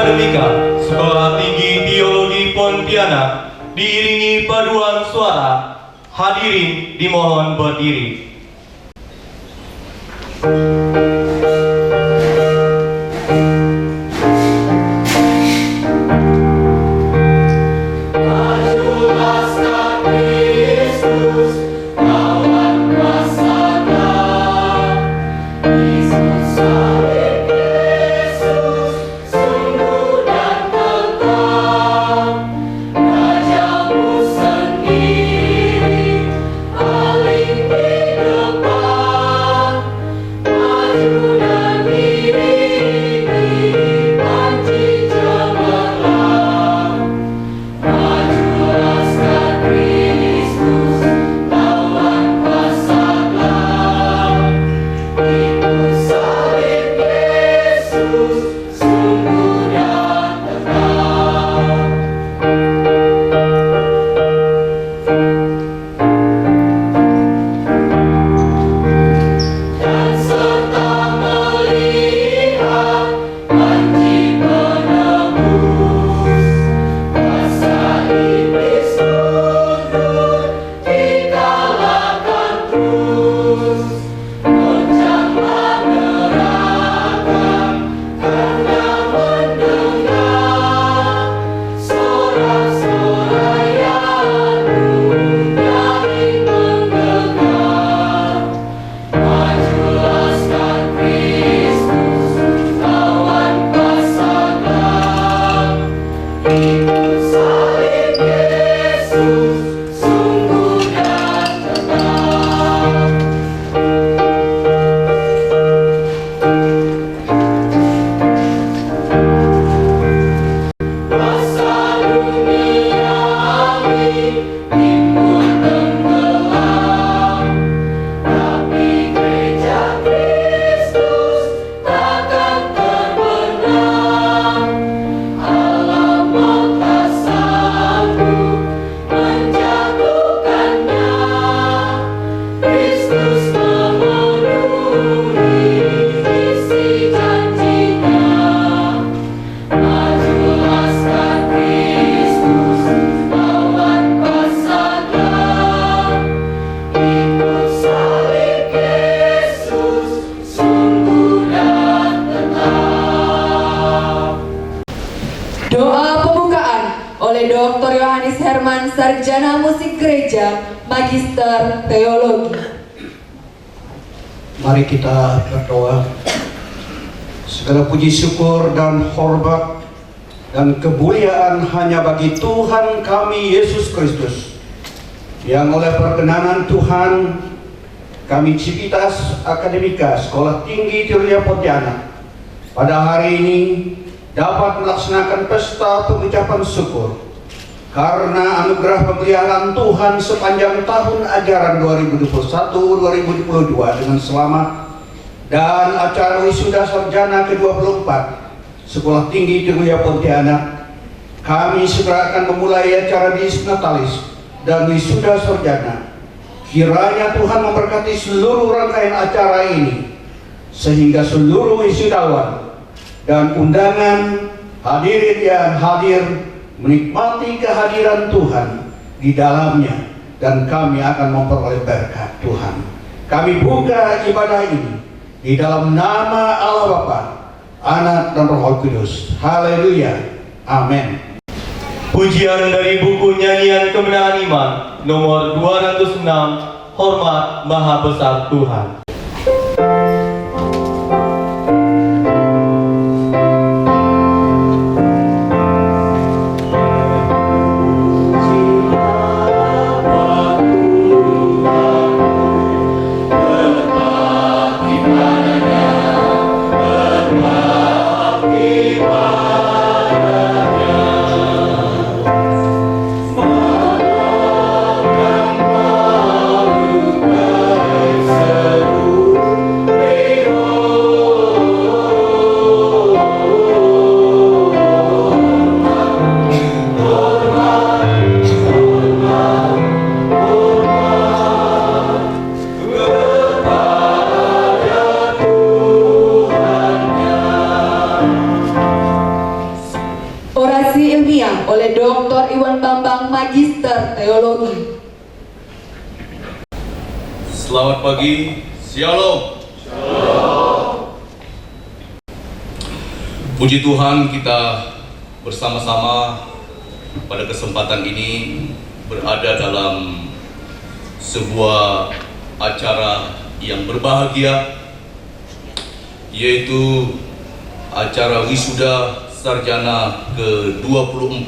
Akademika Sekolah Tinggi Teologi Pontianak diiringi paduan suara. Hadirin dimohon berdiri. Dr. Yohanes Herman, Sarjana Musik Gereja, Magister Teologi. Mari kita berdoa. Segala puji syukur dan hormat dan kemuliaan hanya bagi Tuhan kami Yesus Kristus, yang oleh perkenanan Tuhan kami Civitas Akademika Sekolah Tinggi Teologi Pontianak pada hari ini dapat melaksanakan pesta pengucapan syukur karena anugerah pemeliharaan Tuhan sepanjang tahun ajaran 2021-2022 dengan selamat, dan acara wisuda sarjana ke-24 Sekolah Tinggi Teologi Pontianak. Kami segera akan memulai acara dies natalis dan wisuda sarjana. Kiranya Tuhan memberkati seluruh rangkaian acara ini, sehingga seluruh wisudawan dan undangan hadirin yang hadir menikmati kehadiran Tuhan di dalamnya, dan kami akan memperoleh berkat Tuhan. Kami buka ibadah ini di dalam nama Allah Bapa, Anak dan Roh Kudus. Haleluya. Amin. Pujian dari buku nyanyian kemenangan iman nomor 206, Hormat Maha Besar Tuhan. Publikasi ilmiah oleh Dr. Iwan Bambang, Magister Teologi. Selamat pagi, Shalom. Puji Tuhan, kita bersama-sama pada kesempatan ini berada dalam sebuah acara yang berbahagia, yaitu acara wisuda sarjana ke-24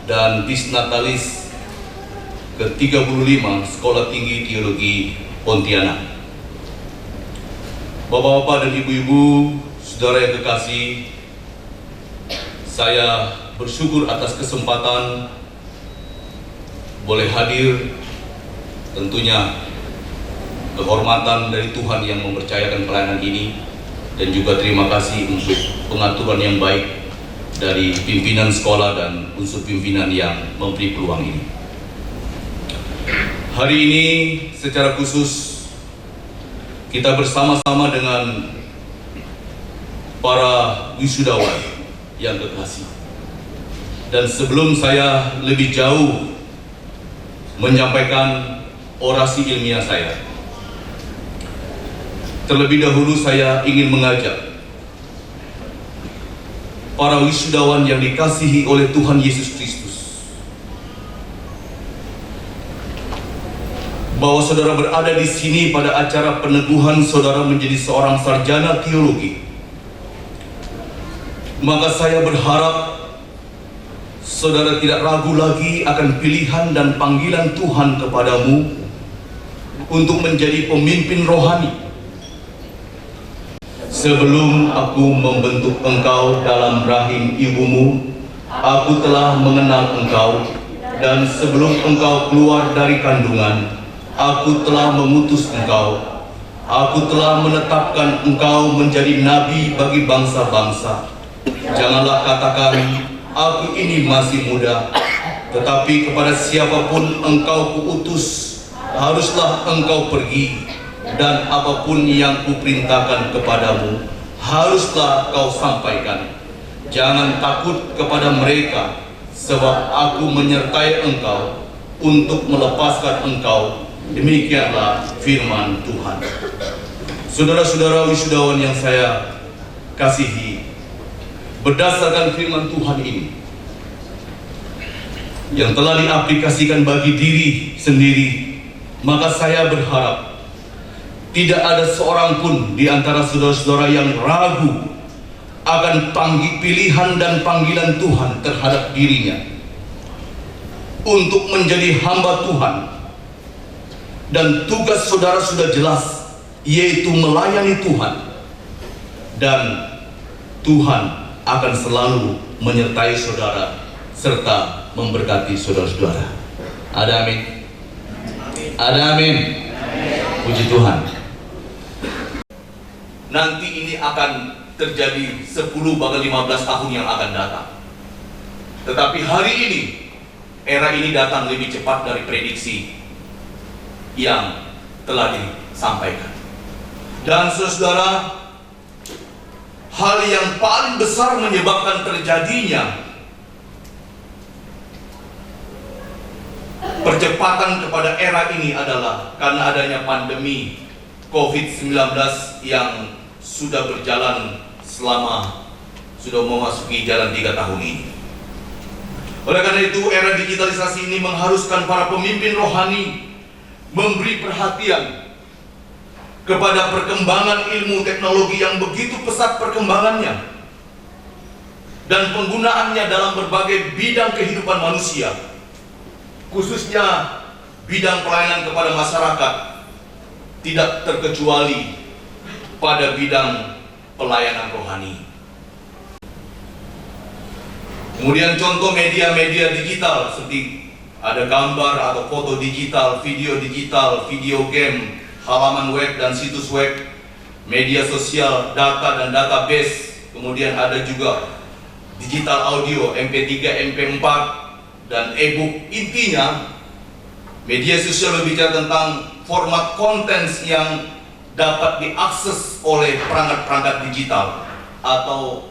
dan disnatalis ke-35 Sekolah Tinggi Teologi Pontianak. Bapak-bapak dan ibu-ibu, saudara yang kekasih, saya bersyukur atas kesempatan boleh hadir, tentunya kehormatan dari Tuhan yang mempercayakan pelayanan ini, dan juga terima kasih untuk pengaturan yang baik dari pimpinan sekolah dan unsur pimpinan yang memberi peluang ini. Hari ini secara khusus kita bersama-sama dengan para wisudawan yang kekasih. Dan sebelum saya lebih jauh menyampaikan orasi ilmiah saya, terlebih dahulu saya ingin mengajak para wisudawan yang dikasihi oleh Tuhan Yesus Kristus, bahwa saudara berada di sini pada acara peneguhan saudara menjadi seorang sarjana teologi. Maka saya berharap saudara tidak ragu lagi akan pilihan dan panggilan Tuhan kepadamu untuk menjadi pemimpin rohani. Sebelum aku membentuk engkau dalam rahim ibumu, aku telah mengenal engkau, dan sebelum engkau keluar dari kandungan, aku telah memutus engkau. Aku telah menetapkan engkau menjadi nabi bagi bangsa-bangsa. Janganlah katakan, aku ini masih muda, tetapi kepada siapapun engkau kuutus, haruslah engkau pergi, dan apapun yang kuperintahkan kepadamu, haruslah kau sampaikan. Jangan takut kepada mereka, sebab aku menyertai engkau untuk melepaskan engkau. Demikianlah firman Tuhan. Saudara-saudara wisudawan yang saya kasihi, berdasarkan firman Tuhan ini yang telah diaplikasikan bagi diri sendiri, maka saya berharap tidak ada seorang pun di antara saudara-saudara yang ragu akan pilihan dan panggilan Tuhan terhadap dirinya untuk menjadi hamba Tuhan. Dan tugas saudara sudah jelas, yaitu melayani Tuhan, dan Tuhan akan selalu menyertai saudara serta memberkati saudara-saudara. Ada amin? Ada amin? Puji Tuhan. Nanti ini akan terjadi 10 bahkan 15 tahun yang akan datang. Tetapi hari ini, era ini datang lebih cepat dari prediksi yang telah disampaikan. Dan saudara, hal yang paling besar menyebabkan terjadinya percepatan kepada era ini adalah karena adanya pandemi COVID-19 yang sudah berjalan selama sudah memasuki jalan 3 tahun ini. Oleh karena itu, era digitalisasi ini mengharuskan para pemimpin rohani memberi perhatian kepada perkembangan ilmu teknologi yang begitu pesat perkembangannya dan penggunaannya dalam berbagai bidang kehidupan manusia, khususnya bidang pelayanan kepada masyarakat, tidak terkecuali pada bidang pelayanan rohani. Kemudian contoh media-media digital seperti ada gambar atau foto digital, video game, halaman web dan situs web, media sosial, data dan database. Kemudian ada juga digital audio, MP3, MP4, dan e-book. Intinya, media sosial berbicara tentang format konten yang dapat diakses oleh perangkat-perangkat digital atau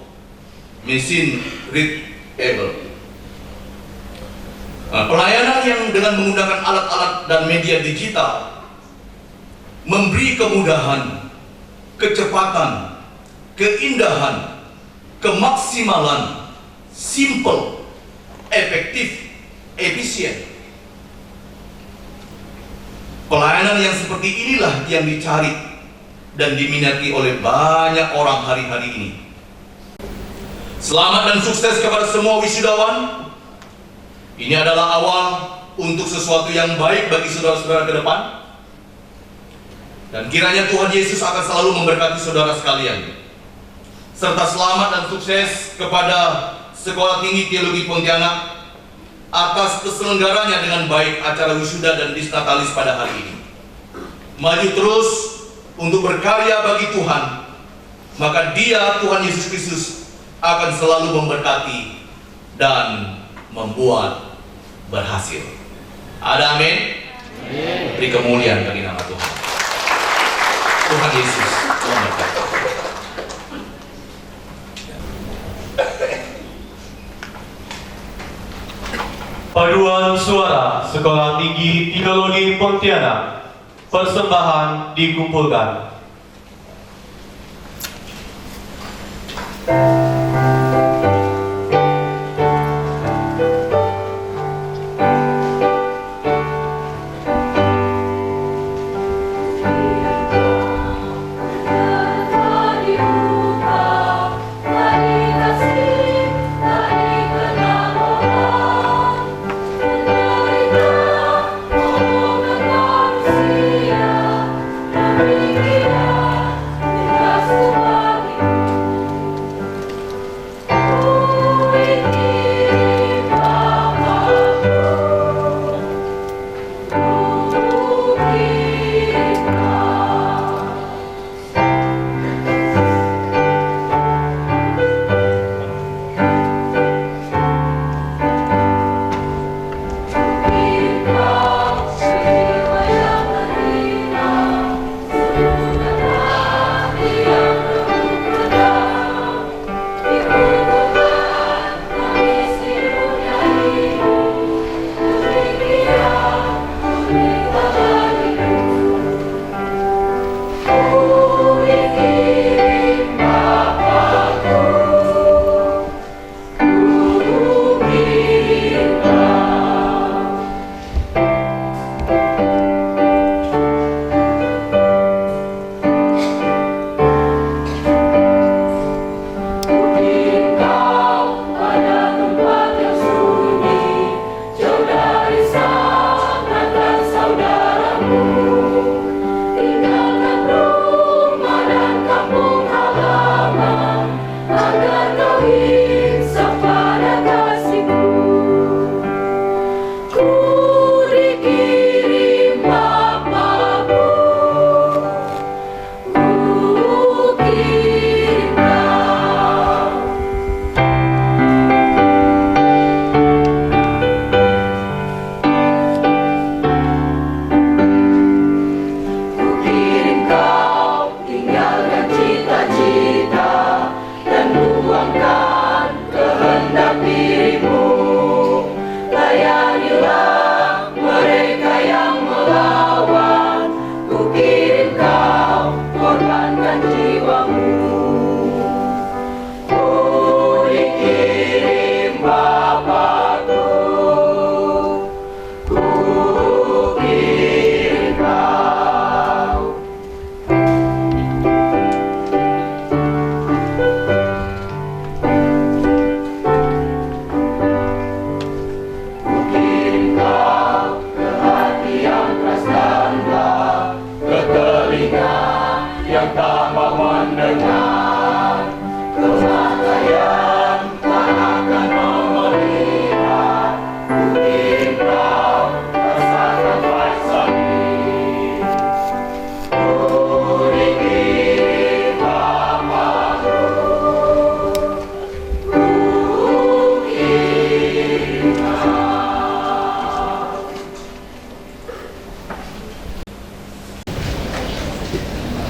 mesin read able. Nah, pelayanan yang dengan menggunakan alat-alat dan media digital memberi kemudahan, kecepatan, keindahan, kemaksimalan, simple, efektif, efisien. Pelayanan yang seperti inilah yang dicari dan diminati oleh banyak orang hari-hari ini. Selamat dan sukses kepada semua wisudawan. Ini adalah awal untuk sesuatu yang baik bagi saudara-saudara ke depan. Dan kiranya Tuhan Yesus akan selalu memberkati saudara sekalian. Serta selamat dan sukses kepada Sekolah Tinggi Teologi Pontianak atas terselenggaranya dengan baik acara wisuda dan disnatalis pada hari ini. Maju terus untuk berkarya bagi Tuhan, maka Dia, Tuhan Yesus Kristus, akan selalu memberkati dan membuat berhasil. Ada amin? Beri kemuliaan bagi nama Tuhan. Tuhan Yesus memberkati. Paduan suara Sekolah Tinggi Teologi Pontianak, persembahan dikumpulkan.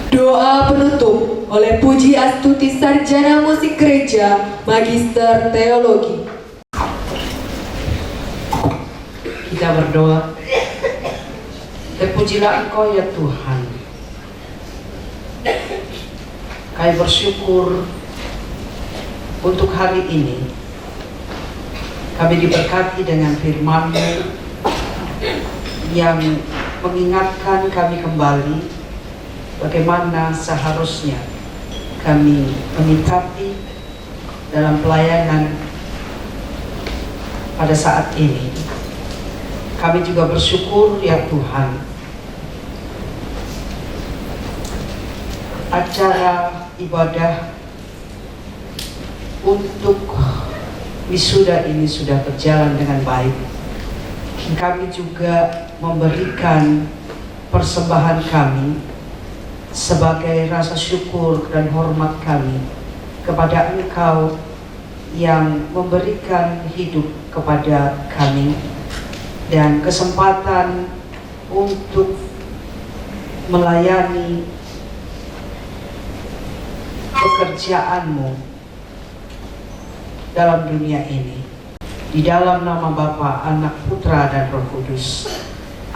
Doa penutup oleh Puji Astuti Sarjana Musik Gereja, Magister Teologi. Kita berdoa. Terpujilah Engkau ya Tuhan. Kami bersyukur untuk hari ini. Kami diberkati dengan firman-Mu yang mengingatkan kami kembali bagaimana seharusnya kami menyikapi dalam pelayanan pada saat ini. Kami juga bersyukur ya Tuhan, acara ibadah untuk wisuda ini sudah berjalan dengan baik. Kami juga memberikan persembahan kami sebagai rasa syukur dan hormat kami kepada Engkau yang memberikan hidup kepada kami dan kesempatan untuk melayani pekerjaan-Mu dalam dunia ini. Di dalam nama Bapa, Anak, Putra, dan Roh Kudus.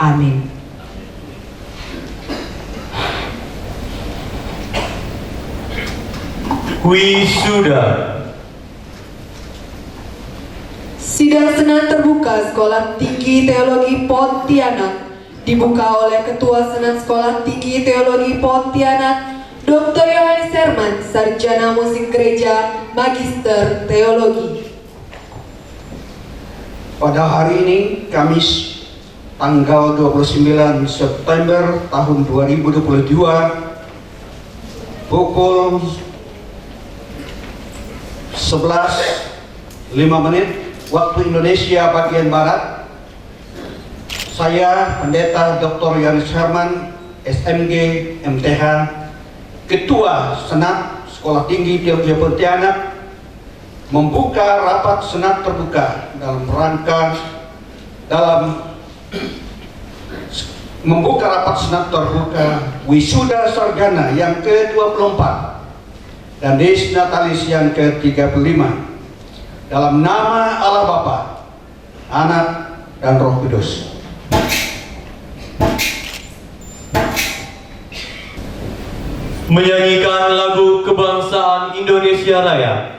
Amin. Wisuda. Sidang Senat Terbuka Sekolah Tinggi Teologi Pontianak dibuka oleh Ketua Senat Sekolah Tinggi Teologi Pontianak, Dr. Yohanes Herman, Sarjana Musik Gereja, Magister Teologi. Pada hari ini, Kamis, tanggal 29 September tahun 2022, pukul 11.05 waktu Indonesia bagian Barat, saya Pendeta Dr. Yohanes Herman, SMG, MTH, Ketua Senat Sekolah Tinggi Teologi Pontianak, membuka rapat Senat Terbuka membuka rapat Senat Terbuka Wisuda Sarjana yang ke-24 dan Des Natalis yang ke-35 dalam nama Allah Bapa, Anak, dan Roh Kudus. Menyanyikan lagu kebangsaan Indonesia Raya.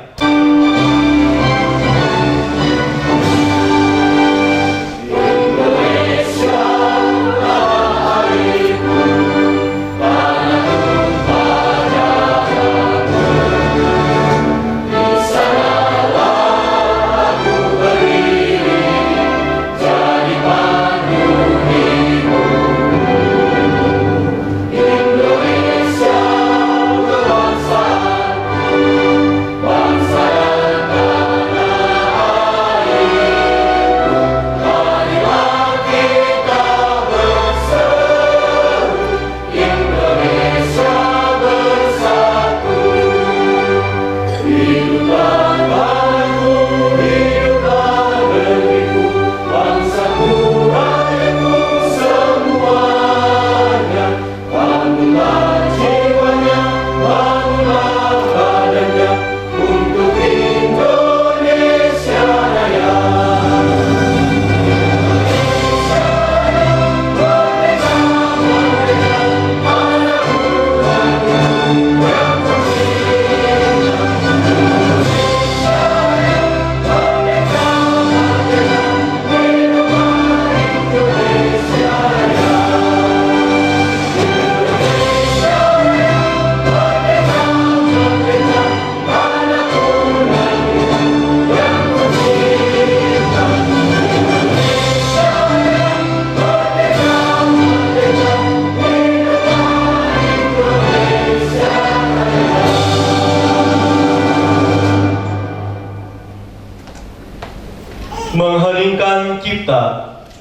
Mengheningkan Cipta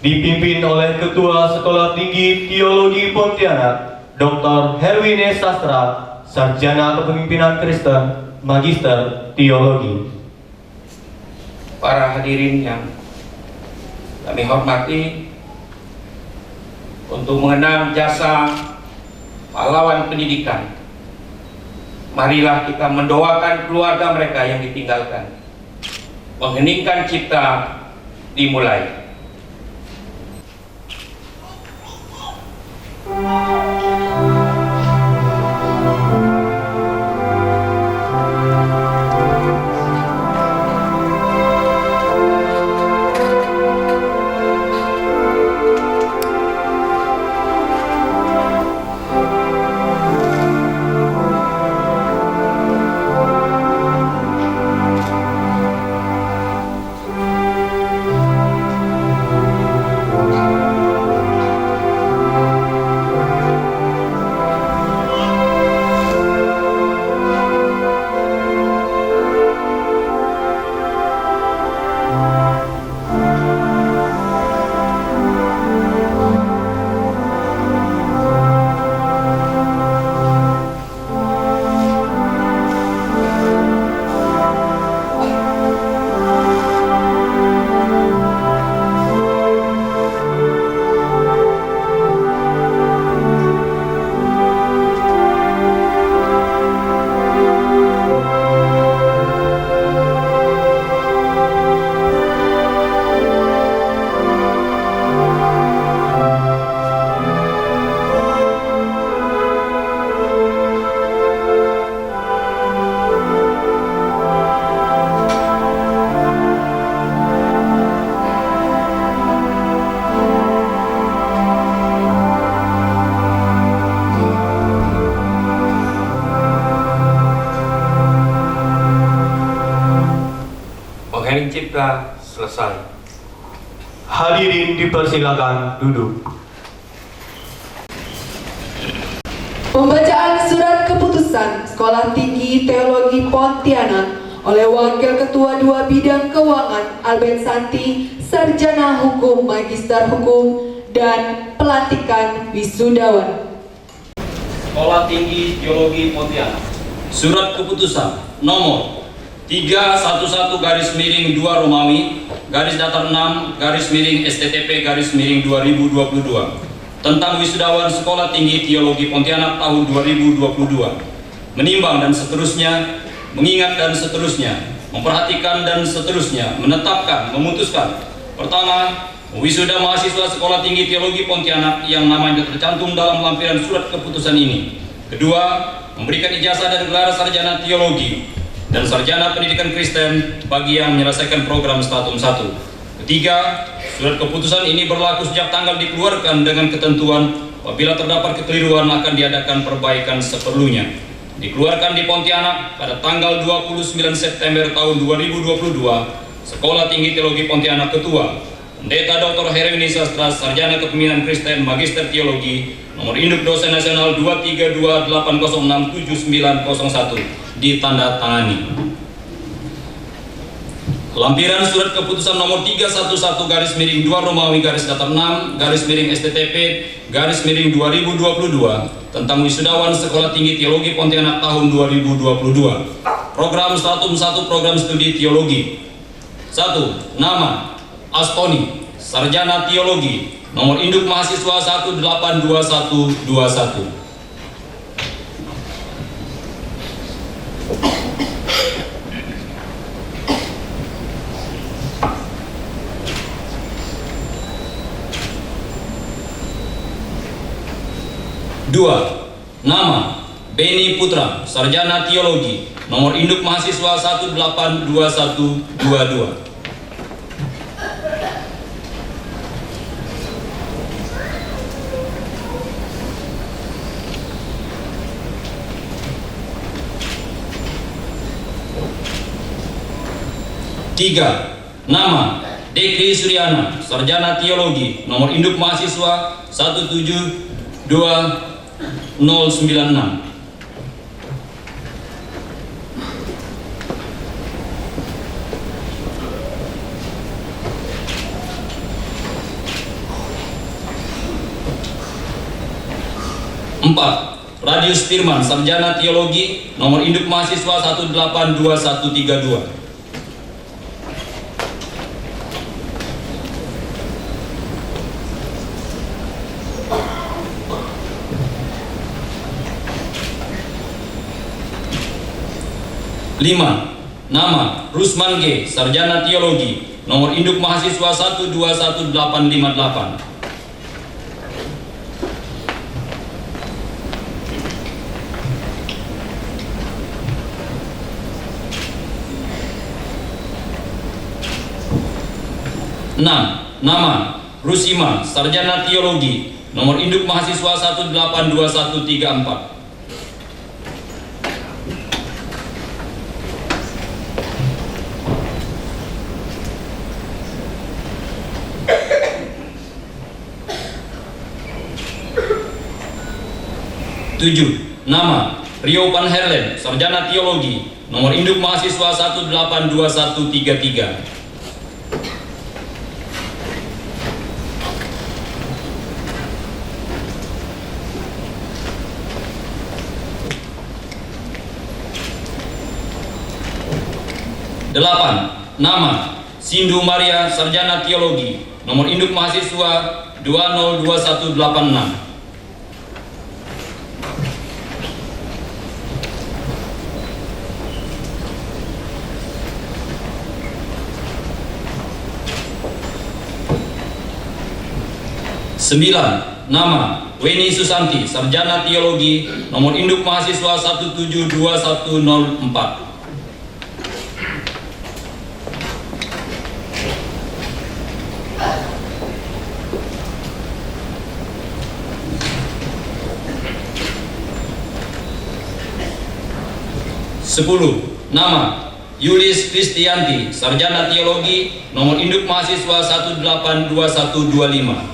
dipimpin oleh Ketua Sekolah Tinggi Teologi Pontianak, Dr. Herwine Sastra, Sarjana Kepemimpinan Kristen, Magister Teologi. Para hadirin yang kami hormati, untuk mengenang jasa pahlawan pendidikan, marilah kita mendoakan keluarga mereka yang ditinggalkan. Mengheningkan Cipta dimulai. Penghening cipta selesai. Hadirin dipersilakan duduk. Pembacaan surat keputusan Sekolah Tinggi Teologi Pontianak oleh Wakil Ketua 2 Bidang Keuangan Albert Santi, Sarjana Hukum, Magister Hukum, dan pelantikan wisudawan. Sekolah Tinggi Teologi Pontianak. Surat keputusan nomor 311/2 Romawi _6 STTP _2022 tentang wisudawan Sekolah Tinggi Teologi Pontianak tahun 2022, menimbang dan seterusnya, mengingat dan seterusnya, memperhatikan dan seterusnya, menetapkan, memutuskan. Pertama, wisuda mahasiswa Sekolah Tinggi Teologi Pontianak yang namanya tercantum dalam lampiran surat keputusan ini. Kedua, memberikan ijazah dan gelar sarjana teologi dan sarjana pendidikan Kristen bagi yang menyelesaikan program Stratum 1. Ketiga, surat keputusan ini berlaku sejak tanggal dikeluarkan dengan ketentuan apabila terdapat kekeliruan akan diadakan perbaikan seperlunya. Dikeluarkan di Pontianak pada tanggal 29 September tahun 2022, Sekolah Tinggi Teologi Pontianak Ketua Pendeta Dr. Herwini Sastra, Sarjana Kepemimpinan Kristen, Magister Teologi, nomor induk dosen nasional 232806791, ditandatangani. Lampiran surat keputusan nomor 311/2 Romawi _6 STTP _2022 tentang wisudawan Sekolah Tinggi Teologi Pontianak tahun 2022. Program Stratum 1 Program Studi Teologi. 1. Nama Astoni, Sarjana Teologi, nomor induk mahasiswa 182121. 2. Nama Beni Putra, Sarjana Teologi, nomor induk mahasiswa 182122. 3. Nama Dekri Suryana, Sarjana Teologi, nomor induk mahasiswa 172 096. 4. Radius Firman, Sarjana Teologi, nomor induk mahasiswa 182132. 5. Nama Rusman G, Sarjana Teologi, nomor induk mahasiswa 121858. 6. Nama Rusima, Sarjana Teologi, nomor induk mahasiswa 1821134. 7. Nama Rio Van Herlen, Sarjana Teologi, nomor induk mahasiswa 1821133. 8. Nama Sindu Maria, Sarjana Teologi, nomor induk mahasiswa 202186. 9. Nama Weni Susanti, Sarjana Teologi, nomor induk mahasiswa 172104. 10. Nama Yulis Kristianti, Sarjana Teologi, nomor induk mahasiswa 182125. 1.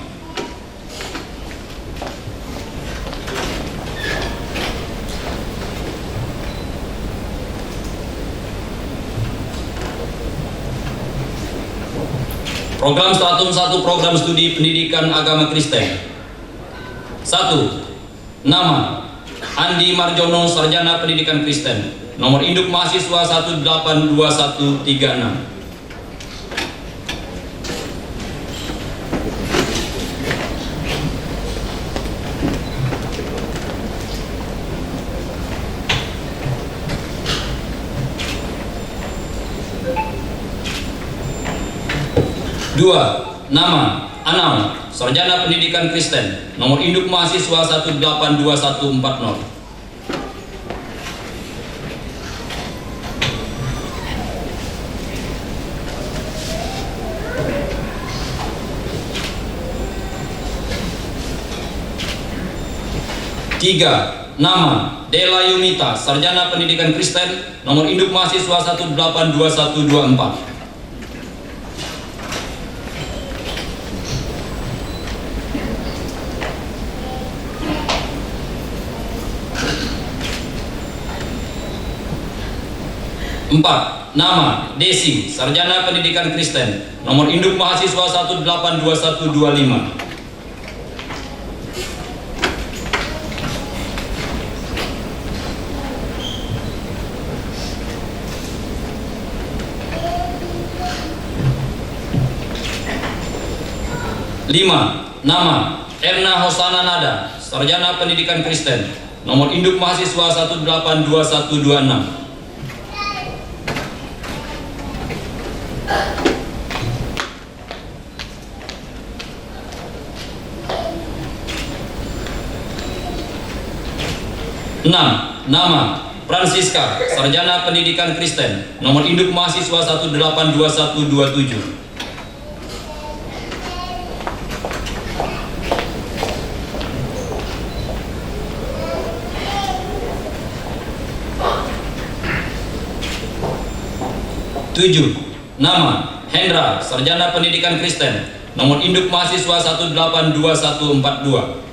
Program Stratum 1 Program Studi Pendidikan Agama Kristen. 1. Nama Andi Marjono, Sarjana Pendidikan Kristen, nomor induk mahasiswa 182136. 2. Nama Anam, Sarjana Pendidikan Kristen, nomor induk mahasiswa 182140. 3. Nama Dela Yumita, Sarjana Pendidikan Kristen, nomor induk mahasiswa 182124. 4. Nama Desi, Sarjana Pendidikan Kristen, nomor induk mahasiswa 182125. 5. Nama Erna Hosana Nada, Sarjana Pendidikan Kristen, nomor induk mahasiswa 182126. 6. Nama Francisca, Sarjana Pendidikan Kristen, nomor induk mahasiswa 182127. 7. Nama Hendra, Sarjana Pendidikan Kristen, nomor induk mahasiswa 182142.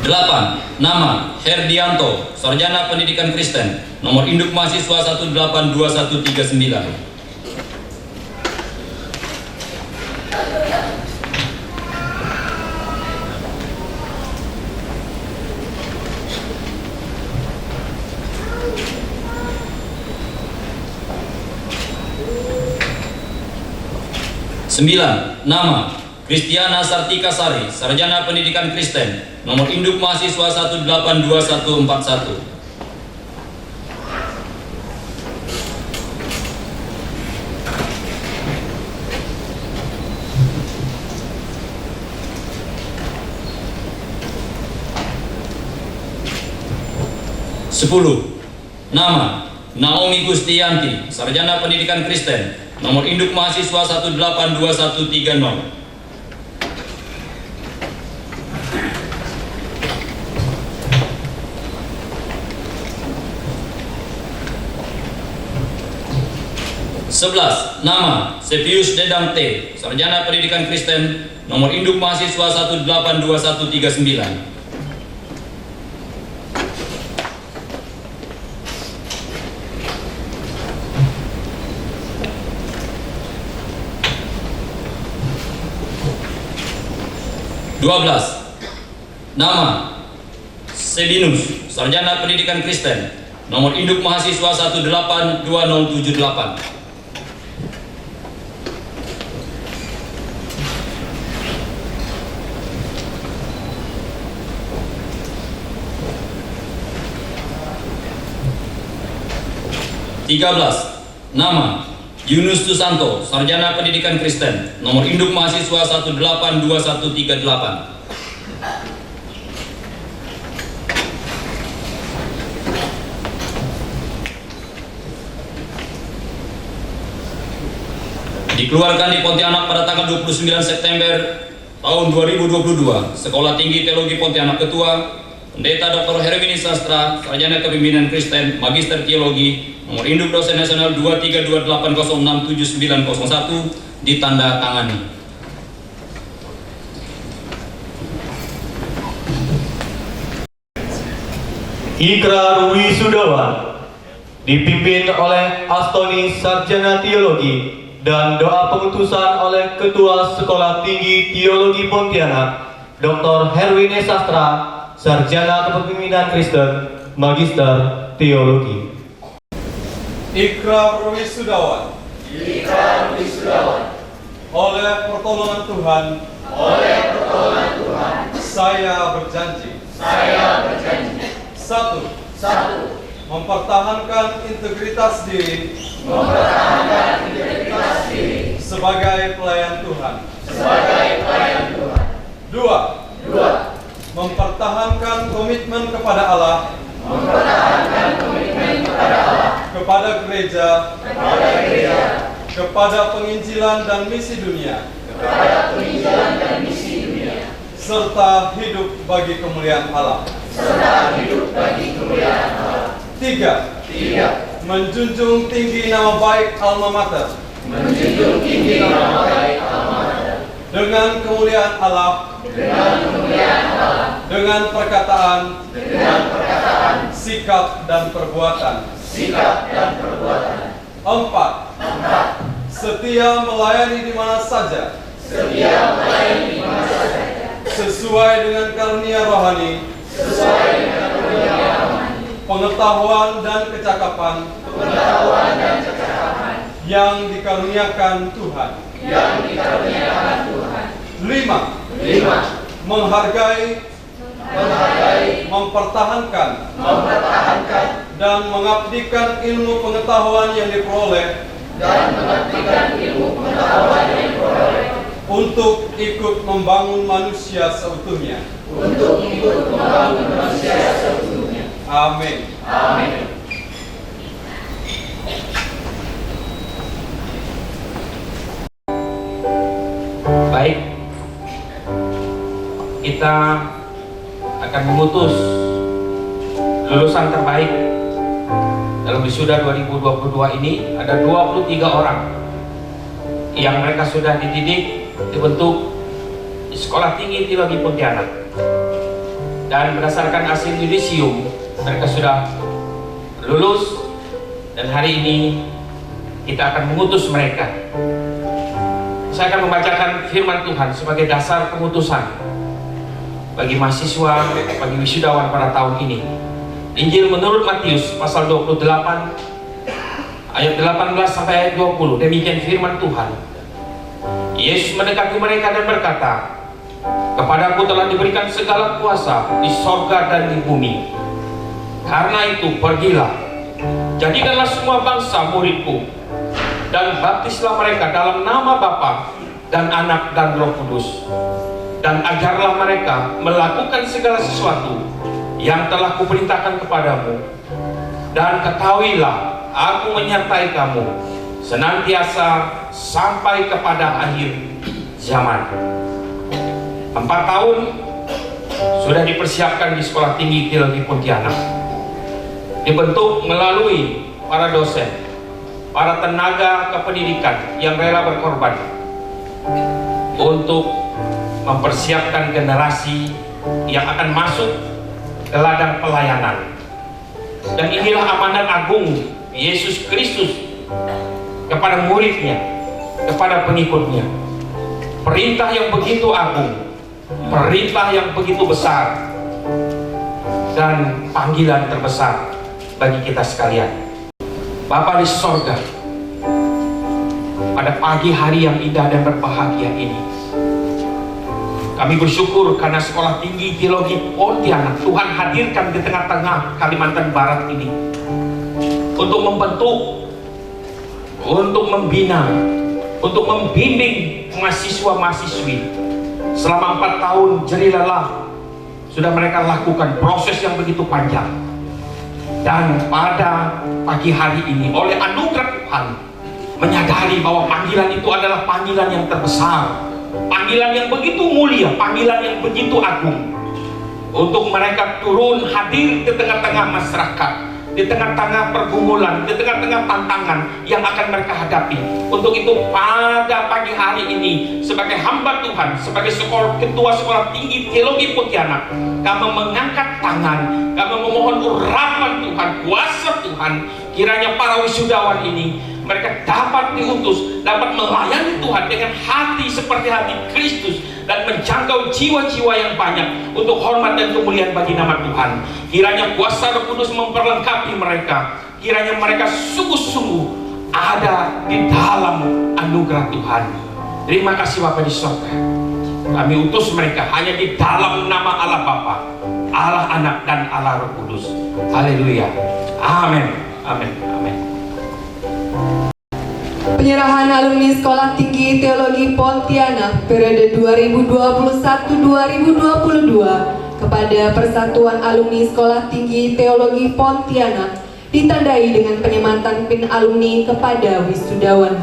8. Nama Herdianto, Sarjana Pendidikan Kristen, nomor induk mahasiswa 182139. 9. Nama Kristiana Sartika Sari, Sarjana Pendidikan Kristen, nomor induk mahasiswa 182141. 10. Nama Naomi Gustiyanti, Sarjana Pendidikan Kristen, nomor induk mahasiswa 182130. 11. Nama Sepius Dedang T, Sarjana Pendidikan Kristen, nomor induk mahasiswa 182139. 12. Nama Sebinus, Sarjana Pendidikan Kristen, nomor induk mahasiswa 182078. 13. Nama Yunus Susanto, Sarjana Pendidikan Kristen, nomor induk mahasiswa 182138. 14. Dikeluarkan di Pontianak pada tanggal 29 September tahun 2022, Sekolah Tinggi Teologi Pontianak Ketua Pendeta Dr. Herwini Sastra, Sarjana Kepemimpinan Kristen, Magister Teologi, nomor induk dosen nasional 232806791, ditanda tangani. Ikrar wisudawan dipimpin oleh Astoni Sarjana Teologi dan doa pengutusan oleh Ketua Sekolah Tinggi Teologi Pontianak Dr. Herwini Sastra, Sarjana Kepemimpinan Kristen, Magister Teologi. Ikrar wisudawan. Oleh pertolongan Tuhan. Saya berjanji. 1. Mempertahankan integritas diri. Sebagai pelayan Tuhan. 2. Mempertahankan komitmen kepada Allah. Kepada gereja. Kepada penginjilan dan misi dunia. Serta hidup bagi kemuliaan Allah. 3. Menjunjung tinggi nama baik alma mater. Dengan kemuliaan Allah. Dengan perkataan. Sikap dan perbuatan. 4. Setia melayani di mana saja. Sesuai dengan karunia rohani. Pengetahuan dan kecakapan. Yang dikaruniakan Tuhan. 5. Menghargai, mempertahankan, dan mengabdikan ilmu pengetahuan yang diperoleh, untuk ikut membangun manusia seutuhnya. Amin. Baik, kita akan mengutus lulusan terbaik dalam wisuda 2022 ini. Ada 23 orang yang mereka sudah dididik dibentuk di Sekolah Tinggi Teologi Pontianak, dan berdasarkan hasil yudisium mereka sudah lulus, dan hari ini kita akan mengutus mereka. Saya akan membacakan firman Tuhan sebagai dasar pengutusan bagi mahasiswa, bagi wisudawan pada tahun ini. Injil menurut Matius pasal 28 ayat 18 sampai ayat 20. Demikian firman Tuhan. Yesus mendekati mereka dan berkata, "Kepadaku telah diberikan segala kuasa di sorga dan di bumi. Karena itu pergilah, jadikanlah semua bangsa muridku, dan baptislah mereka dalam nama Bapa dan Anak dan Roh Kudus, dan ajarlah mereka melakukan segala sesuatu yang telah kuperintahkan kepadamu. Dan ketahuilah, aku menyertai kamu senantiasa sampai kepada akhir zaman. 4 tahun sudah dipersiapkan di Sekolah Tinggi Teologi Pontianak, dibentuk melalui para dosen, para tenaga kependidikan yang rela berkorban untuk mempersiapkan generasi yang akan masuk ke ladang pelayanan. Dan inilah amanat agung Yesus Kristus kepada muridnya, kepada pengikutnya. Perintah yang begitu agung, perintah yang begitu besar, dan panggilan terbesar bagi kita sekalian. Bapa di sorga, pada pagi hari yang indah dan berbahagia ini, kami bersyukur karena Sekolah Tinggi Teologi Pontianak Tuhan hadirkan di tengah-tengah Kalimantan Barat ini untuk membentuk, untuk membina, untuk membimbing mahasiswa-mahasiswi. Selama 4 tahun jerih lelah sudah mereka lakukan proses yang begitu panjang. Dan pada pagi hari ini oleh anugerah Tuhan menyadari bahwa panggilan itu adalah panggilan yang terbesar, panggilan yang begitu mulia, panggilan yang begitu agung, untuk mereka turun hadir di tengah-tengah masyarakat, di tengah-tengah pergumulan, di tengah-tengah tantangan yang akan mereka hadapi. Untuk itu pada pagi hari ini sebagai hamba Tuhan, sebagai ketua Sekolah Tinggi Teologi Pontianak, kami mengangkat tangan, kami memohon urapan Tuhan, kuasa Tuhan, kiranya para wisudawan ini mereka dapat diutus, dapat melayani Tuhan dengan hati seperti hati Kristus, dan menjangkau jiwa-jiwa yang banyak untuk hormat dan kemuliaan bagi nama Tuhan. Kiranya kuasa Roh Kudus memperlengkapi mereka, kiranya mereka sungguh-sungguh ada di dalam anugerah Tuhan. Terima kasih Bapa di surga. Kami utus mereka hanya di dalam nama Allah Bapa, Allah Anak, dan Allah Roh Kudus. Haleluya. Amin. Amin. Amin. Penyerahan alumni Sekolah Tinggi Teologi Pontianak periode 2021-2022 kepada Persatuan Alumni Sekolah Tinggi Teologi Pontianak ditandai dengan penyematan pin alumni kepada wisudawan.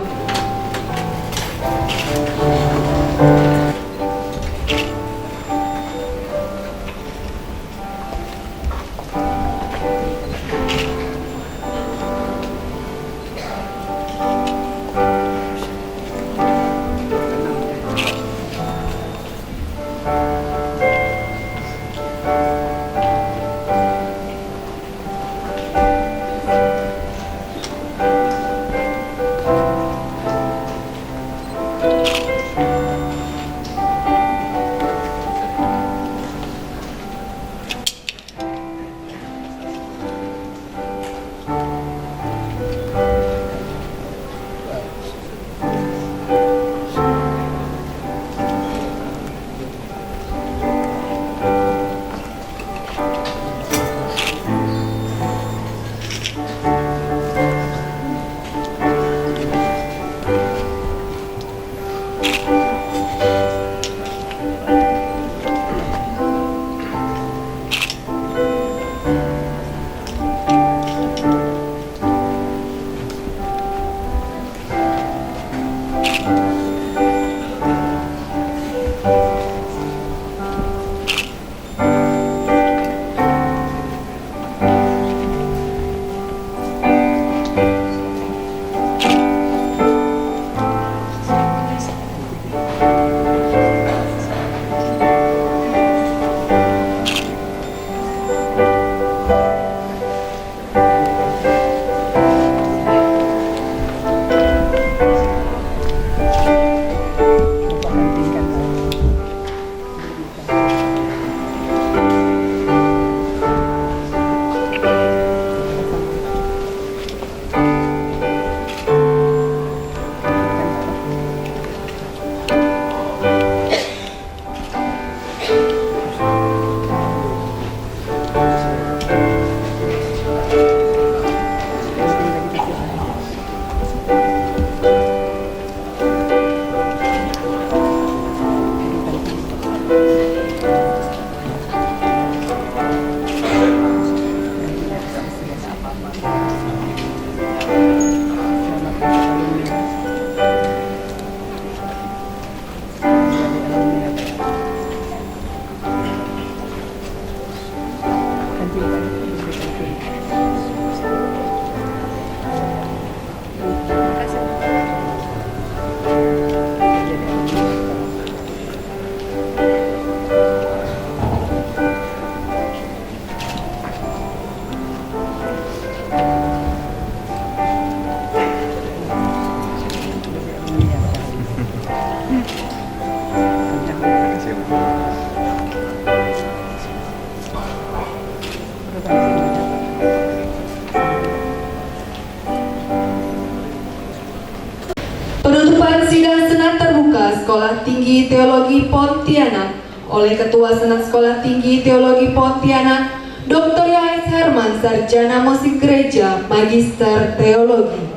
Penutupan sidang Senat Terbuka Sekolah Tinggi Teologi Pontianak oleh Ketua Senat Sekolah Tinggi Teologi Pontianak, Dr. Yohanes Herman, Sarjana Musik Gereja, Magister Teologi.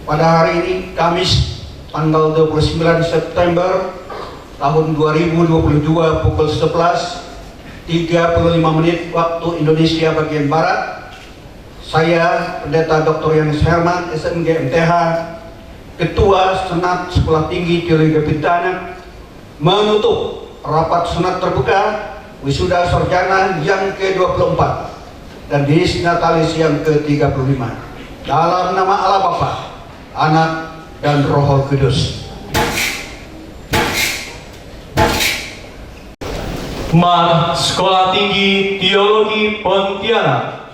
Pada hari ini, Kamis, tanggal 29 September tahun 2022 pukul 11.35 menit waktu Indonesia bagian Barat, saya, Pendeta Dr. Yohanes Herman, SMG MTH, Ketua Senat Sekolah Tinggi Teologi Pontianak, menutup rapat Senat Terbuka Wisuda Sarjana yang ke-24 dan Dies Natalis yang ke-35 dalam nama Allah Bapa, Anak, dan Roh Kudus. Mar Sekolah Tinggi Teologi Pontianak.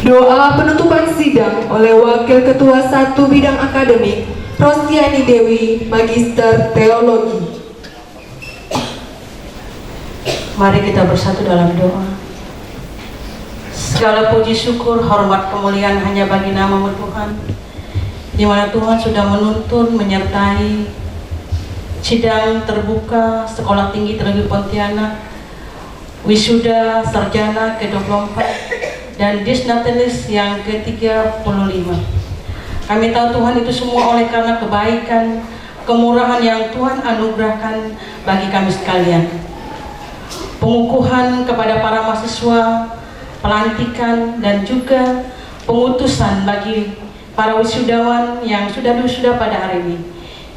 Doa penutupan sidang oleh Wakil Ketua 1 Bidang Akademik, Rostiani Dewi, Magister Teologi. Mari kita bersatu dalam doa. Segala puji syukur, hormat, kemuliaan hanya bagi nama-Mu Tuhan, di mana Tuhan sudah menuntun, menyertai sidang terbuka Sekolah Tinggi Teologi Pontianak, Wisuda Sarjana ke-24 dan Dies Natalis yang ke-35. Kami tahu Tuhan itu semua oleh karena kebaikan, kemurahan yang Tuhan anugerahkan bagi kami sekalian. Pengukuhan kepada para mahasiswa, pelantikan, dan juga pengutusan bagi para wisudawan yang sudah wisuda pada hari ini.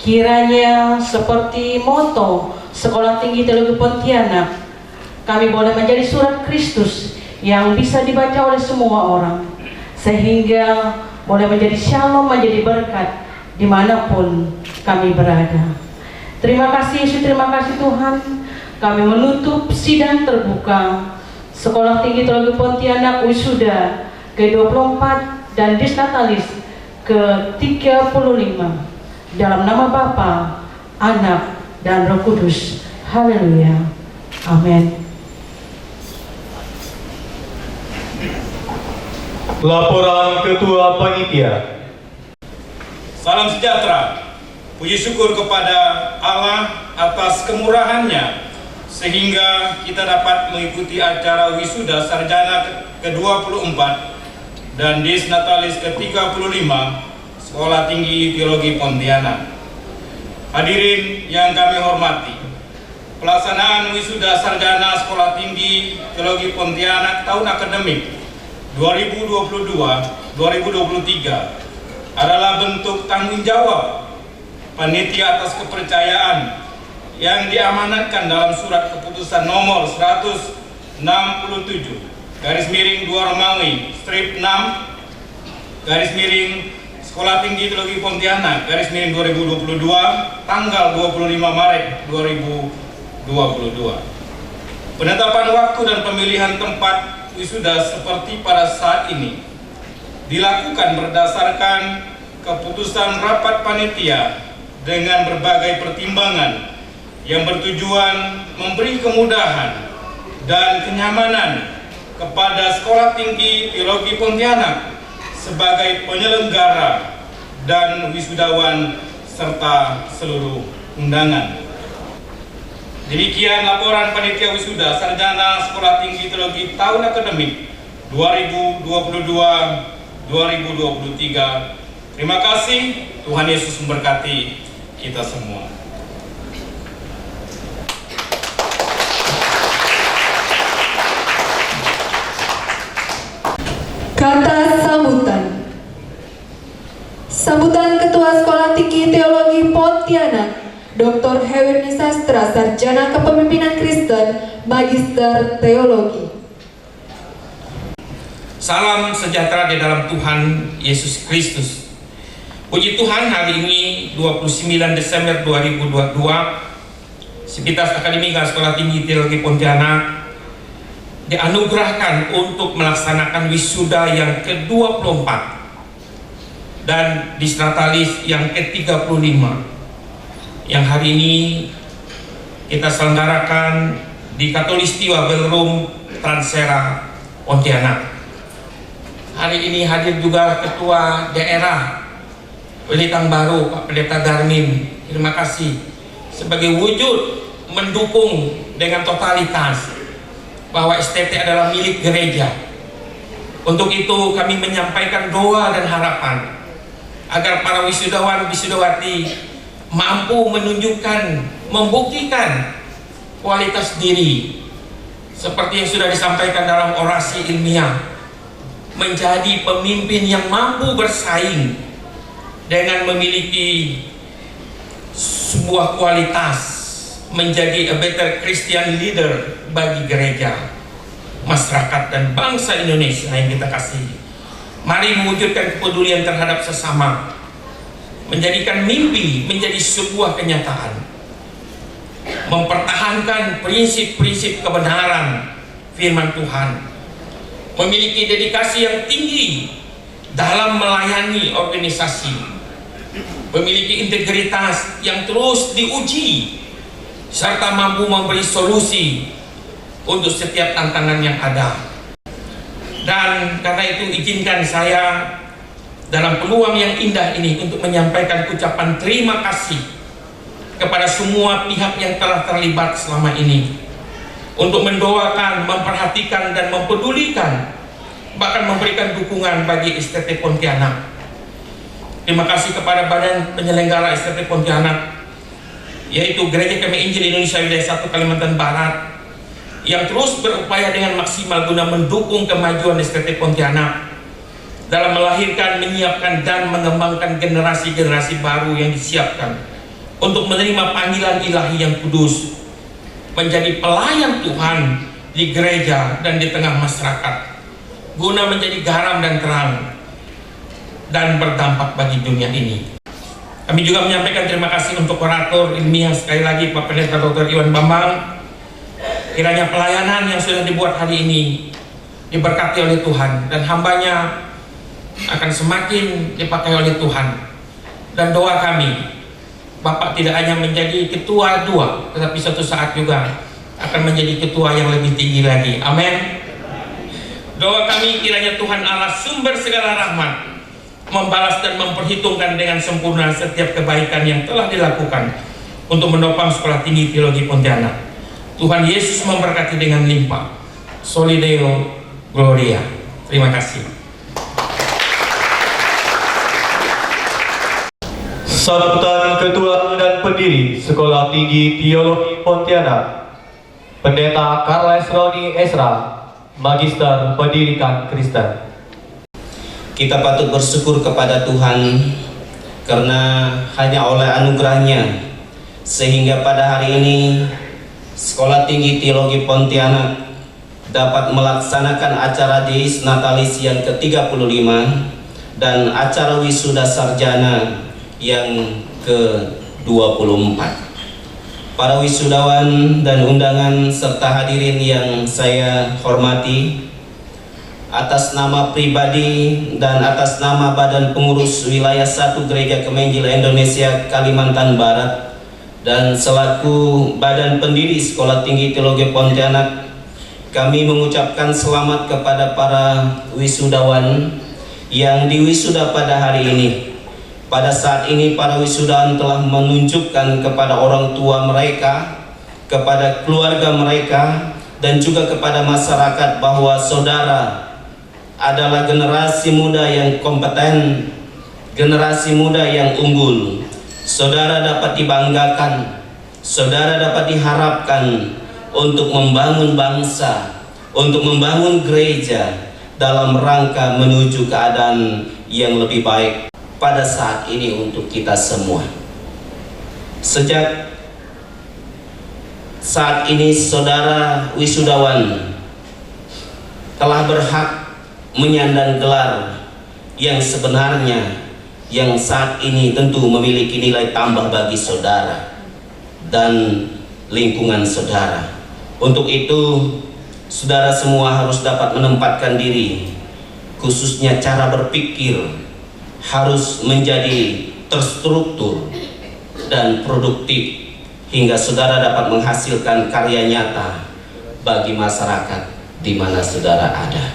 Kiranya seperti moto Sekolah Tinggi Teologi Pontianak, kami boleh menjadi surat Kristus yang bisa dibaca oleh semua orang, sehingga boleh menjadi shalom, menjadi berkat dimanapun kami berada. Terima kasih Yesus, terima kasih Tuhan. Kami menutup sidang terbuka Sekolah Tinggi Teologi Pontianak Wisuda ke-24 dan Dies Natalis ke-35 dalam nama Bapa, Anak, dan Roh Kudus. Haleluya. Amin. Laporan Ketua Panitia. Salam sejahtera. Puji syukur kepada Allah atas kemurahan-Nya sehingga kita dapat mengikuti acara wisuda sarjana ke-24 dan Dies Natalis ke-35 Sekolah Tinggi Teologi Pontianak. Hadirin yang kami hormati, pelaksanaan wisuda sarjana Sekolah Tinggi Teologi Pontianak tahun akademik 2022-2023 adalah bentuk tanggung jawab panitia atas kepercayaan yang diamanatkan dalam surat keputusan nomor 167 garis miring 2 Romawi strip 6 garis miring Sekolah Tinggi Teologi Pontianak garis miring 2022 tanggal 25 Maret 2022. Penetapan waktu dan pemilihan tempat wisuda seperti pada saat ini dilakukan berdasarkan keputusan rapat panitia dengan berbagai pertimbangan yang bertujuan memberi kemudahan dan kenyamanan kepada Sekolah Tinggi Teologi Pontianak sebagai penyelenggara dan wisudawan serta seluruh undangan. Demikian laporan panitia wisuda sarjana Sekolah Tinggi Teologi tahun akademik 2022-2023. Terima kasih, Tuhan Yesus memberkati kita semua. Kata sambutan. Sambutan Ketua Sekolah Tinggi Teologi Pontianak, Dr. Hewirni Sastra, Sarjana Kepemimpinan Kristen, Magister Teologi. Salam sejahtera di dalam Tuhan Yesus Kristus. Puji Tuhan, hari ini 29 Desember 2022, Sivitas Akademika Sekolah Tinggi Teologi Pontianak dianugerahkan untuk melaksanakan wisuda yang ke-24 dan Disnatalis yang ke-35 yang hari ini kita selenggarakan di Katulistiwa Ballroom Transera Pontianak. Hari ini hadir juga Ketua Daerah Welitang Baru, Pak Pendeta Darmin. Terima kasih sebagai wujud mendukung dengan totalitas bahwa STT adalah milik gereja. Untuk itu kami menyampaikan doa dan harapan agar para wisudawan wisudawati mampu menunjukkan, membuktikan kualitas diri seperti yang sudah disampaikan dalam orasi ilmiah, menjadi pemimpin yang mampu bersaing dengan memiliki sebuah kualitas menjadi a better Christian leader bagi gereja, masyarakat dan bangsa Indonesia yang kita kasihi. Mari mewujudkan kepedulian terhadap sesama, menjadikan mimpi menjadi sebuah kenyataan, mempertahankan prinsip-prinsip kebenaran firman Tuhan, memiliki dedikasi yang tinggi dalam melayani organisasi, memiliki integritas yang terus diuji, serta mampu memberi solusi untuk setiap tantangan yang ada. Dan karena itu izinkan saya dalam peluang yang indah ini untuk menyampaikan ucapan terima kasih kepada semua pihak yang telah terlibat selama ini, untuk mendoakan, memperhatikan dan mempedulikan, bahkan memberikan dukungan bagi STT Pontianak. Terima kasih kepada Badan Penyelenggara STT Pontianak, yaitu Gereja Kami Injil Indonesia Wilayah 1 Kalimantan Barat, yang terus berupaya dengan maksimal guna mendukung kemajuan STT Pontianak dalam melahirkan, menyiapkan dan mengembangkan generasi-generasi baru yang disiapkan untuk menerima panggilan ilahi yang kudus, menjadi pelayan Tuhan di gereja dan di tengah masyarakat, guna menjadi garam dan terang dan berdampak bagi dunia ini. Kami juga menyampaikan terima kasih untuk orator ilmiah sekali lagi Pak Pendeta Dr. Iwan Bambang. Kiranya pelayanan yang sudah dibuat hari ini diberkati oleh Tuhan dan hambanya akan semakin dipakai oleh Tuhan. Dan doa kami, Bapak tidak hanya menjadi ketua dua, tetapi suatu saat juga akan menjadi ketua yang lebih tinggi lagi. Amin. Doa kami kiranya Tuhan Allah sumber segala rahmat membalas dan memperhitungkan dengan sempurna setiap kebaikan yang telah dilakukan untuk menopang Sekolah Tinggi Teologi Pontianak. Tuhan Yesus memberkati dengan limpah. Soli Deo Gloria. Terima kasih. Sambutan Ketua dan Pendiri Sekolah Tinggi Teologi Pontianak, Pendeta Carles Roni Esra, Magister Pendidikan Kristen. Kita patut bersyukur kepada Tuhan karena hanya oleh anugerahnya sehingga pada hari ini Sekolah Tinggi Teologi Pontianak dapat melaksanakan acara Dies Natalis yang ke-35 dan acara wisuda sarjana yang ke-24. Para wisudawan dan undangan serta hadirin yang saya hormati, atas nama pribadi dan atas nama Badan Pengurus Wilayah 1 Gereja Kemenjil Indonesia Kalimantan Barat dan selaku Badan Pendiri Sekolah Tinggi Teologi Pontianak, kami mengucapkan selamat kepada para wisudawan yang diwisuda pada hari ini. Pada saat ini para wisudawan telah menunjukkan kepada orang tua mereka, kepada keluarga mereka, dan juga kepada masyarakat bahwa saudara adalah generasi muda yang kompeten, generasi muda yang unggul. Saudara dapat dibanggakan, saudara dapat diharapkan untuk membangun bangsa, untuk membangun gereja dalam rangka menuju keadaan yang lebih baik pada saat ini untuk kita semua. Sejak saat ini saudara wisudawan telah berhak menyandang gelar yang sebenarnya, yang saat ini tentu memiliki nilai tambah bagi saudara dan lingkungan saudara. Untuk itu saudara semua harus dapat menempatkan diri, khususnya cara berpikir harus menjadi terstruktur dan produktif hingga saudara dapat menghasilkan karya nyata bagi masyarakat di mana saudara ada.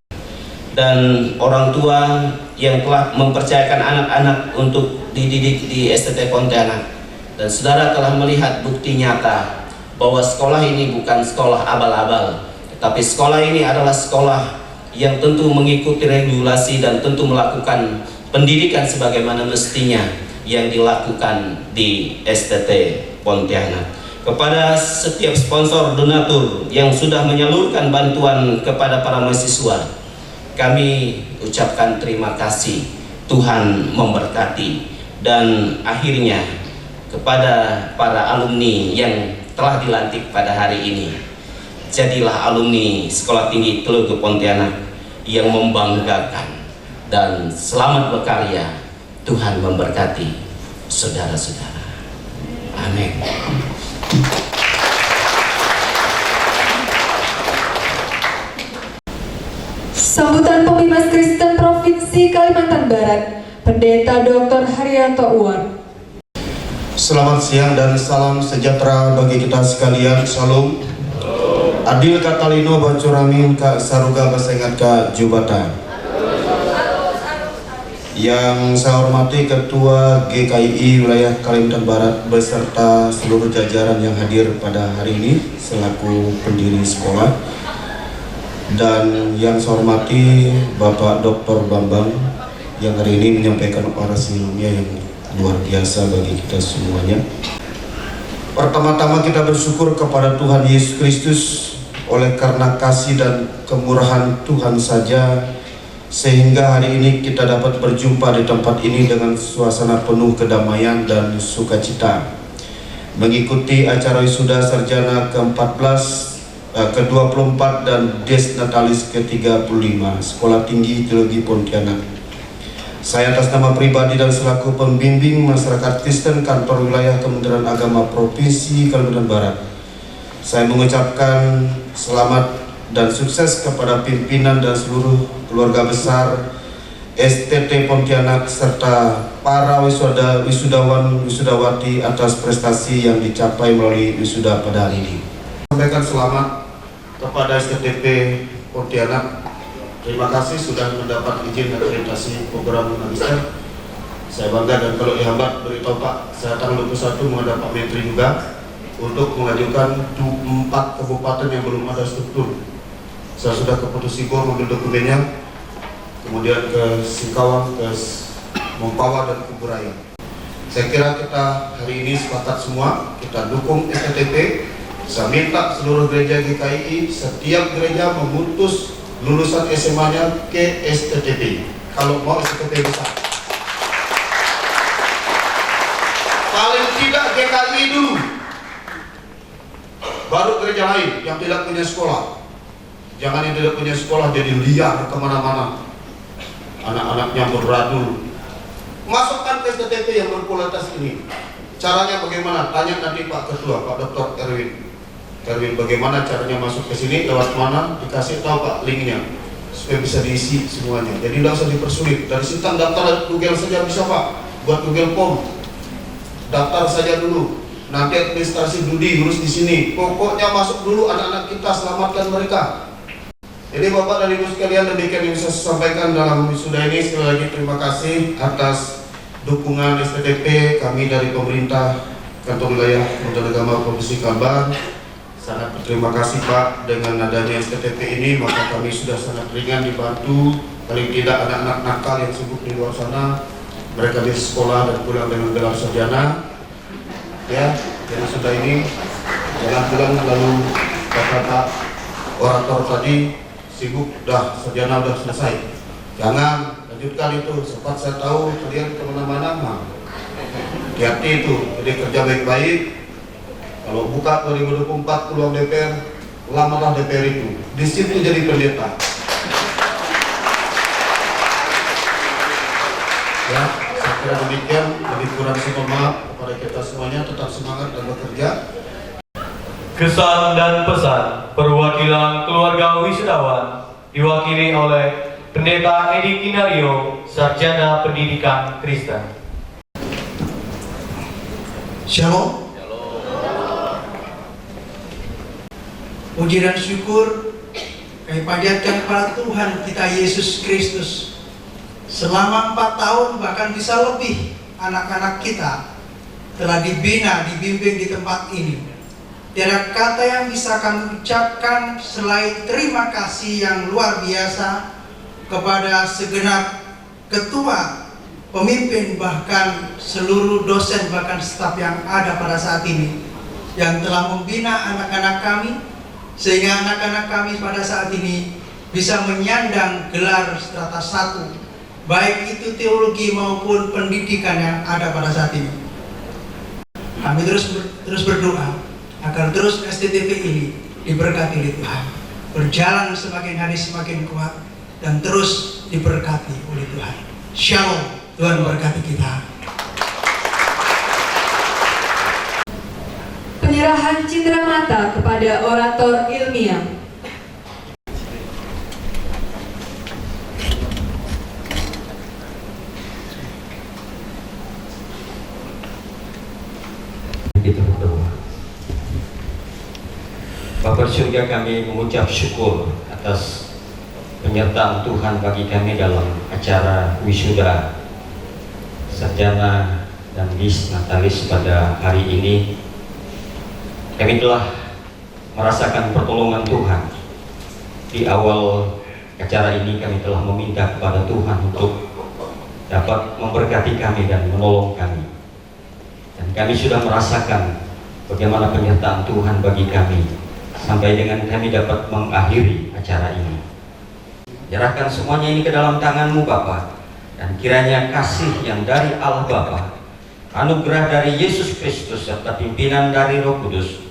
Dan orang tua yang telah mempercayakan anak-anak untuk dididik di STT Pontianak, dan saudara telah melihat bukti nyata bahwa sekolah ini bukan sekolah abal-abal, tetapi sekolah ini adalah sekolah yang tentu mengikuti regulasi dan tentu melakukan pendidikan sebagaimana mestinya yang dilakukan di STT Pontianak. Kepada setiap sponsor donatur yang sudah menyalurkan bantuan kepada para mahasiswa, kami ucapkan terima kasih. Tuhan memberkati. Dan akhirnya kepada para alumni yang telah dilantik pada hari ini, jadilah alumni Sekolah Tinggi Teologi Pontianak yang membanggakan, dan selamat berkarya. Tuhan memberkati saudara-saudara. Amin. Sambutan Pembimbing Kristen Provinsi Kalimantan Barat, Pendeta Dr. Haryanto Uwan. Selamat siang dan salam sejahtera bagi kita sekalian. Salam. Adil Katalino Bacuramin Kak Saruga Basengat Kak Jubata. Yang saya hormati Ketua GKI Wilayah Kalimantan Barat beserta seluruh jajaran yang hadir pada hari ini selaku pendiri sekolah. Dan yang saya hormati Bapak Dr. Bambang yang hari ini menyampaikan orasi ilmiah yang luar biasa bagi kita semuanya. Pertama-tama kita bersyukur kepada Tuhan Yesus Kristus oleh karena kasih dan kemurahan Tuhan saja sehingga hari ini kita dapat berjumpa di tempat ini dengan suasana penuh kedamaian dan sukacita mengikuti acara wisuda sarjana ke-14 ke-24 dan Dies Natalis ke-35 Sekolah Tinggi Teologi Pontianak. Saya atas nama pribadi dan selaku pembimbing masyarakat Kristen Kantor Wilayah Kementerian Agama Provinsi Kalimantan Barat, saya mengucapkan selamat dan sukses kepada pimpinan dan seluruh keluarga besar STT Pontianak serta para wisudawan wisudawati atas prestasi yang dicapai melalui wisuda pada hari ini. Sampaikan selamat kepada STTP Pontianak. Terima kasih sudah mendapat izin akreditasi program magister. Saya bangga dan kalau dihambat beritahu Pak, saya tanggal 21 menghadap Pak Menteri juga untuk mengajukan 4 kabupaten yang belum ada struktur. Saya sudah ke Putus Sigor mengambil dokumennya, kemudian ke Singkawang, ke Mompawa dan ke Buraya. Saya kira kita hari ini sepakat semua, kita dukung STTP. Saya minta seluruh gereja GKI, setiap gereja memutus lulusan SMA-nya ke STTP. Kalau mau STTP besar. Paling tidak GKI dulu, baru gereja lain yang tidak punya sekolah. Jangan yang tidak punya sekolah jadi liar kemana-mana, anak-anaknya beradul. Masukkan ke STTP yang berkualitas ini. Caranya bagaimana? Tanya nanti Pak Ketua, Pak Dr. Erwin, bagaimana caranya masuk ke sini, lewat mana? Dikasih tahu Pak linknya, supaya bisa diisi semuanya. Jadi tidak usah dipersulit. Dari Sintang daftar Google saja bisa Pak, buat Google Form. Daftar saja dulu. Nanti administrasi Budi urus di sini. Pokoknya masuk dulu anak-anak kita, selamatkan mereka. Jadi Bapak dan Ibu sekalian, demikian yang bisa saya sampaikan dalam wisuda ini. Sekali lagi terima kasih atas dukungan STTP kami dari pemerintah Kantor Wilayah Kementerian Agama Provinsi Kalbar. Sangat berterima kasih Pak, dengan adanya STTP ini maka kami sudah sangat ringan dibantu. Paling tidak anak-anak nakal yang sibuk di luar sana, mereka di sekolah dan pulang dengan gelar sarjana. Ya, jadi sudah ini jangan pulang lalu kata orator tadi sibuk, dah sarjana udah selesai. Jangan lanjutkan itu. Sempat saya tahu kalian kemana-mana, hati-hati itu. Jadi kerja baik-baik. Kalau buka 2024 peluang DPR, lamarlah DPR itu. Di situ jadi pendeta. Ya, saya kira demikian. Jadi kurang saya maaf kepada kita semuanya, tetap semangat dan bekerja. Kesan dan pesan perwakilan keluarga wisudawan diwakili oleh Pendeta Edi Kinario, Sarjana Pendidikan Kristen. Shalom. Puji dan syukur kami panjatkan kepada Tuhan kita Yesus Kristus. Selama 4 tahun bahkan bisa lebih anak-anak kita telah dibina, dibimbing di tempat ini. Tiada kata yang bisa kami ucapkan selain terima kasih yang luar biasa kepada segenap ketua, pemimpin, bahkan seluruh dosen, bahkan staf yang ada pada saat ini yang telah membina anak-anak kami, sehingga anak-anak kami pada saat ini bisa menyandang gelar strata 1, baik itu teologi maupun pendidikan yang ada pada saat ini. Kami terus berdoa agar terus STTP ini diberkati oleh Tuhan, berjalan semakin hari semakin kuat, dan terus diberkati oleh Tuhan. Shalom, Tuhan berkati kita. Penyerahan cindera mata kepada orator ilmiah. Kita berdoa. Bapa surga, kami mengucap syukur atas penyertaan Tuhan bagi kami dalam acara wisuda sarjana dan bis natalis pada hari ini. Kami telah merasakan pertolongan Tuhan. Di awal acara ini kami telah meminta kepada Tuhan untuk dapat memberkati kami dan menolong kami. Dan kami sudah merasakan bagaimana penyertaan Tuhan bagi kami sampai dengan kami dapat mengakhiri acara ini. Serahkan semuanya ini ke dalam tangan-Mu Bapa, dan kiranya kasih yang dari Allah Bapa, anugerah dari Yesus Kristus serta pimpinan dari Roh Kudus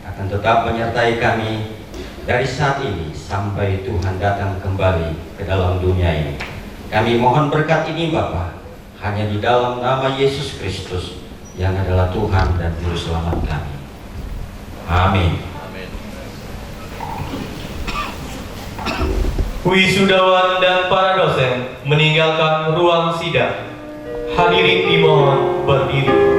akan tetap menyertai kami dari saat ini sampai Tuhan datang kembali ke dalam dunia ini. Kami mohon berkat ini Bapa, hanya di dalam nama Yesus Kristus yang adalah Tuhan dan Juru Selamat kami. Amin. Wisudawan dan para dosen meninggalkan ruang sidang. Hadirin dimohon berdiri.